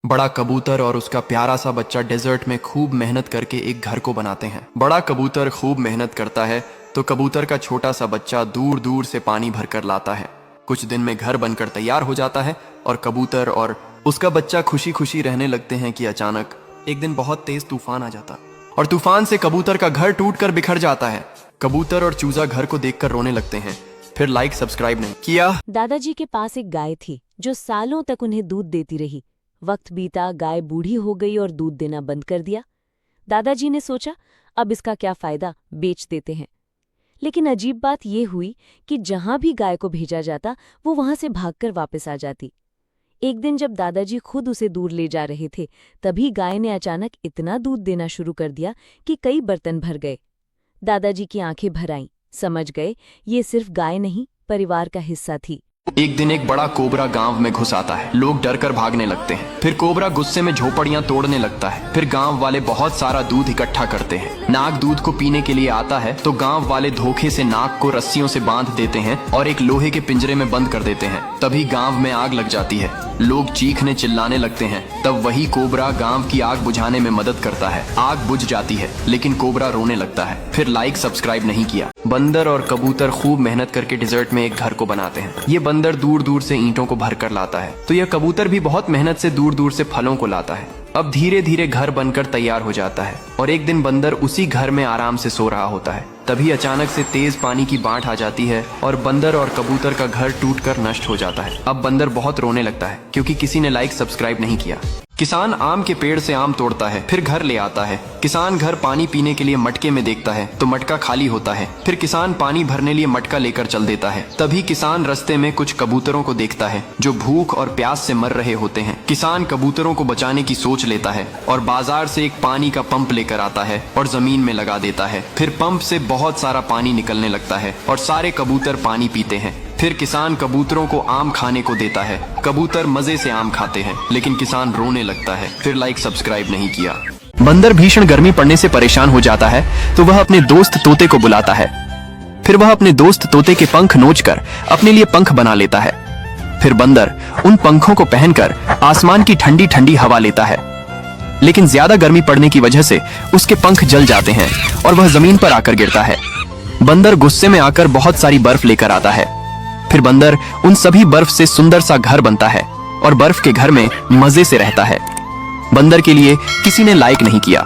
बड़ा कबूतर और उसका प्यारा सा बच्चा डेजर्ट में खूब मेहनत करके एक घर को बनाते हैं। बड़ा कबूतर खूब मेहनत करता है तो कबूतर का छोटा सा बच्चा दूर दूर से पानी भरकर लाता है। कुछ दिन में घर बनकर तैयार हो जाता है और कबूतर और उसका बच्चा खुशी खुशी रहने लगते हैं कि अचानक एक दिन बहुत तेज तूफान आ जाता और तूफान से कबूतर का घर टूटकर बिखर जाता है। कबूतर और चूजा घर को देखकर रोने लगते हैं। फिर लाइक सब्सक्राइब नहीं किया। दादाजी के पास एक गाय थी जो सालों तक उन्हें दूध देती रही। वक्त बीता, गाय बूढ़ी हो गई और दूध देना बंद कर दिया। दादाजी ने सोचा, अब इसका क्या फायदा, बेच देते हैं। लेकिन अजीब बात ये हुई कि जहां भी गाय को भेजा जाता वो वहां से भागकर वापस आ जाती। एक दिन जब दादाजी खुद उसे दूर ले जा रहे थे, तभी गाय ने अचानक इतना दूध देना शुरू कर दिया कि कई बर्तन भर गए। दादाजी की आंखें भर आईं, समझ गए ये सिर्फ गाय नहीं, परिवार का हिस्सा थी। एक दिन एक बड़ा कोबरा गांव में घुस आता है। लोग डरकर भागने लगते हैं। फिर कोबरा गुस्से में झोपड़ियां तोड़ने लगता है। फिर गांव वाले बहुत सारा दूध इकट्ठा करते हैं। नाग दूध को पीने के लिए आता है तो गांव वाले धोखे से नाग को रस्सियों से बांध देते हैं और एक लोहे के पिंजरे में बंद कर देते हैं। तभी गांव में आग लग जाती है। लोग चीखने चिल्लाने लगते हैं। तब वही कोबरा गांव की आग बुझाने में मदद करता है। आग बुझ जाती है लेकिन कोबरा रोने लगता है। फिर लाइक सब्सक्राइब नहीं किया। बंदर और कबूतर खूब मेहनत करके डेजर्ट में एक घर को बनाते हैं। ये बंदर दूर दूर से ईंटों को भरकर लाता है तो यह कबूतर भी बहुत मेहनत से दूर दूर से फलों को लाता है। अब धीरे धीरे घर बनकर तैयार हो जाता है और एक दिन बंदर उसी घर में आराम से सो रहा होता है। तभी अचानक से तेज पानी की बाढ़ आ जाती है और बंदर और कबूतर का घर टूटकर नष्ट हो जाता है। अब बंदर बहुत रोने लगता है क्योंकि किसी ने लाइक सब्सक्राइब नहीं किया। किसान आम के पेड़ से आम तोड़ता है, फिर घर ले आता है। किसान घर पानी पीने के लिए मटके में देखता है तो मटका खाली होता है। फिर किसान पानी भरने लिए मटका लेकर चल देता है। तभी किसान रास्ते में कुछ कबूतरों को देखता है जो भूख और प्यास से मर रहे होते हैं। किसान कबूतरों को बचाने की सोच लेता है और बाजार से एक पानी का पंप लेकर आता है और जमीन में लगा देता है। फिर पंप से बहुत सारा पानी निकलने लगता है और सारे कबूतर पानी पीते हैं। फिर किसान कबूतरों को आम खाने को देता है। कबूतर मजे से आम खाते हैं लेकिन किसान रोने लगता है। फिर लाइक सब्सक्राइब नहीं किया। बंदर भीषण गर्मी पड़ने से परेशान हो जाता है तो वह अपने दोस्त तोते को बुलाता है। फिर वह अपने दोस्त तोते के पंख नोचकर अपने लिए पंख बना लेता है। फिर बंदर उन पंखों को पहनकर आसमान की ठंडी ठंडी हवा लेता है। लेकिन ज्यादा गर्मी पड़ने की वजह से उसके पंख जल जाते हैं और वह जमीन पर आकर गिरता है। बंदर गुस्से में आकर बहुत सारी बर्फ लेकर आता है। फिर बंदर उन सभी बर्फ से सुंदर सा घर बनता है और बर्फ के घर में मजे से रहता है। बंदर के लिए किसी ने लाइक नहीं किया।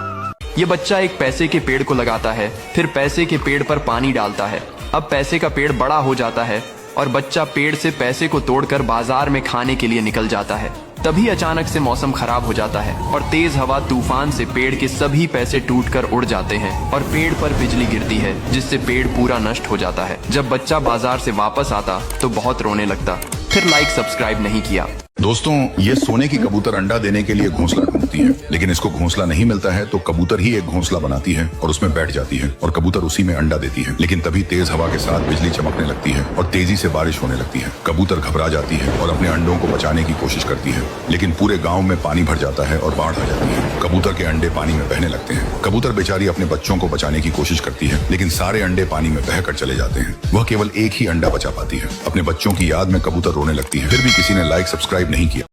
ये बच्चा एक पैसे के पेड़ को लगाता है। फिर पैसे के पेड़ पर पानी डालता है। अब पैसे का पेड़ बड़ा हो जाता है और बच्चा पेड़ से पैसे को तोड़कर बाजार में खाने के लिए निकल जाता है। तभी अचानक से मौसम खराब हो जाता है और तेज हवा तूफान से पेड़ के सभी पैसे टूटकर उड़ जाते हैं और पेड़ पर बिजली गिरती है जिससे पेड़ पूरा नष्ट हो जाता है। जब बच्चा बाजार से वापस आता तो बहुत रोने लगता। फिर लाइक सब्सक्राइब नहीं किया। दोस्तों, ये सोने की कबूतर अंडा देने के लिए घोंसला ढूंढती है, लेकिन इसको घोंसला नहीं मिलता है तो कबूतर ही एक घोंसला बनाती है और उसमें बैठ जाती है और कबूतर उसी में अंडा देती है। लेकिन तभी तेज हवा के साथ बिजली चमकने लगती है और तेजी से बारिश होने लगती है। कबूतर घबरा जाती है और अपने अंडों को बचाने की कोशिश करती है, लेकिन पूरे गाँव में पानी भर जाता है और बाढ़ आ जाती है। कबूतर के अंडे पानी में बहने लगते हैं। कबूतर बेचारी अपने बच्चों को बचाने की कोशिश करती है, लेकिन सारे अंडे पानी में बहकर चले जाते हैं। वह केवल एक ही अंडा बचा पाती है। अपने बच्चों की याद में कबूतर रोने लगती है। फिर भी किसी ने लाइक सब्सक्राइब नहीं किया।